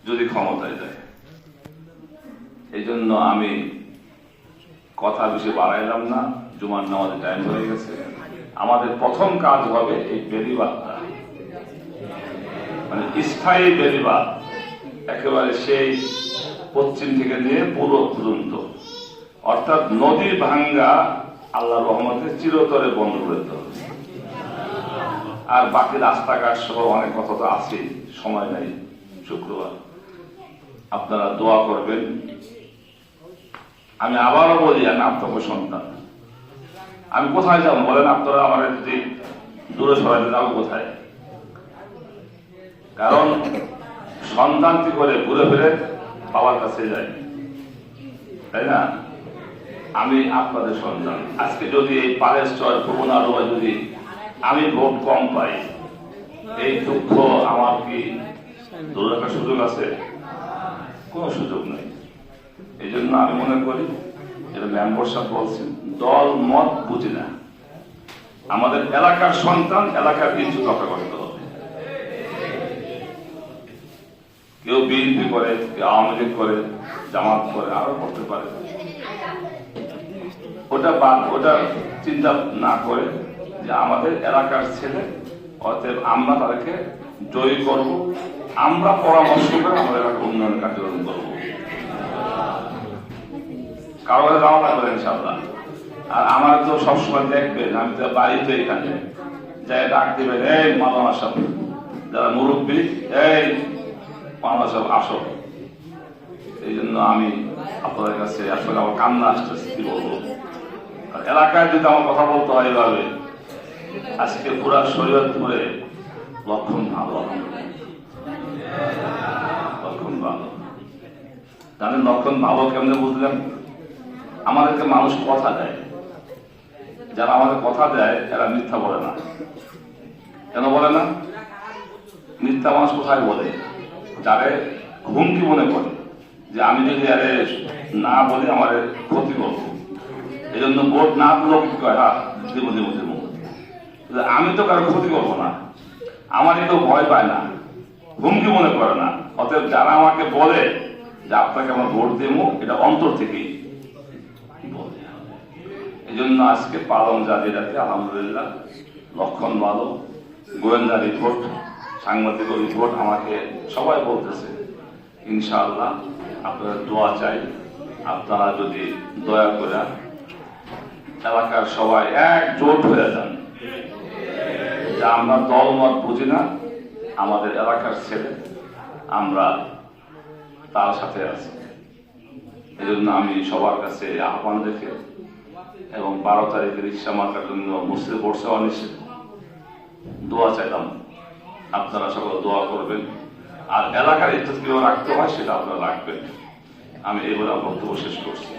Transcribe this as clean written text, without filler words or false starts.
যদি ক্ষমতায় যায়। এই জন্য আমি কথা বেশি বাড়াইলাম না, জুমার নামাজের টাইম হয়ে গেছে। আমাদের প্রথম কাজ হবে এই বেড়িবাঁধটা, মানে স্থায়ী বেড়িবাঁধ, একেবারে সেই পশ্চিম থেকে নিয়ে পূর্ব পর্যন্ত, অর্থাৎ নদী ভাঙ্গা আল্লাহর রহমতে চিরতরে বন্ধ করে দিতে হবে। আর বাকি রাস্তাঘাট সহ অনেক কথা তো আছে, সময় নাই শুক্রবার, আপনারা দোয়া করবেন। আমি আবারও বলি, আমি আপনার সন্তান, আমি কোথায় যাবো বলেন? আপনারা আমার যদি দূরে সরাইতে যাবো কোথায়? কারণ সন্তানটি করে ঘুরে ফিরে বাবার কাছে যায়, তাই না? আমি আপনাদের সন্তান। আজকে যদি এই পালেশ্বর পূর্ণারোয় যদি আমি ভোট কম পাই, এই দুঃখ আমার কি দূরে রাখার সুযোগ আছে? কোন সুযোগ নেই। এই জন্য আমি মনে করি, যেটা মেম্বার সাহেব বলছেন, দল মত বুঝি না, আমাদের এলাকার সন্তান এলাকার কিছু রক্ষা করতে হবে। কেউ বিএনপি করে, কেউ আওয়ামী লীগ করে, জামাত করে, আরো করতে পারে। ওটা চিন্তা না করে যে আমাদের এলাকার ছেলে, অতএব আমরা তাদেরকে জয়ী করব, আমরা পরামর্শ করে আমাদের এলাকার উন্নয়ন কার্যক্রম করব। কারো কাছে যাওয়া লাগবে ইনশাআল্লাহ। আর আমার তো সবসময় দেখবেন, আমি তো বাড়িতে এখানে যাই ডাক দিবেন, এই মাওলানা সাহেব, যারা মুরব্বী, এই মাওলানা সাহেব আসো। এই জন্য আমি আপনাদের কাছে আসলে আমার কান্না আসতেছে, কি বলবো। আর এলাকায় যদি আমার কথা বলতে হয় এভাবে, আজকে পুরা শরীয়তপুরে লক্ষণ ভালো, লক্ষণ ভালো। জানেন লক্ষণ ভালো কেমনে বুঝলেন? আমাদেরকে মানুষ কথা দেয়, যারা আমাদের কথা দেয় এরা মিথ্যা বলে না। কেন বলে না? মিথ্যা মানুষ কোথায় বলে? যারে হুমকি মনে করে যে আমি যদি আরে না বলি আমার ক্ষতি করবো, এই জন্য ভোট না দিলেও কি কয়, হ্যাঁ দিব দিব দিব। আমি তো কারো ক্ষতি করবো না, আমার কেউ ভয় পায় না, হুমকি মনে করে না। অতএব যারা আমাকে বলে যে আপনাকে আমার ভোট দেবো, এটা অন্তর থেকেই বলে। এই জন্য আজকে পালন জাতিরাতে আলহামদুলিল্লাহ লক্ষণ ভালো। গোয়েন্দা রিপোর্ট, সাংবাদিক রিপোর্ট আমাকে সবাই বলতেছে। ইনশাআল্লাহ আপনাদের দোয়া চাই। আপনারা যদি দয়া করে এলাকার সবাই একজোট হয়ে যান, যে আমরা দলমত বুঝি না, আমাদের এলাকার ছেলে, আমরা তার সাথে আছি। এই জন্য আমি সবার কাছে আহ্বান রেখে এবং 12 তারিখে রিক্সা মার্কার জন্য মুসলিম পড়ছে অনিশ্চিত দোয়া চাইলাম। আপনারা সকলে দোয়া করবেন, আর এলাকার ইজ্জত কিভাবে রাখতে হয় সেটা আপনারা রাখবেন। আমি এই বলে বক্তব্য শেষ করছি।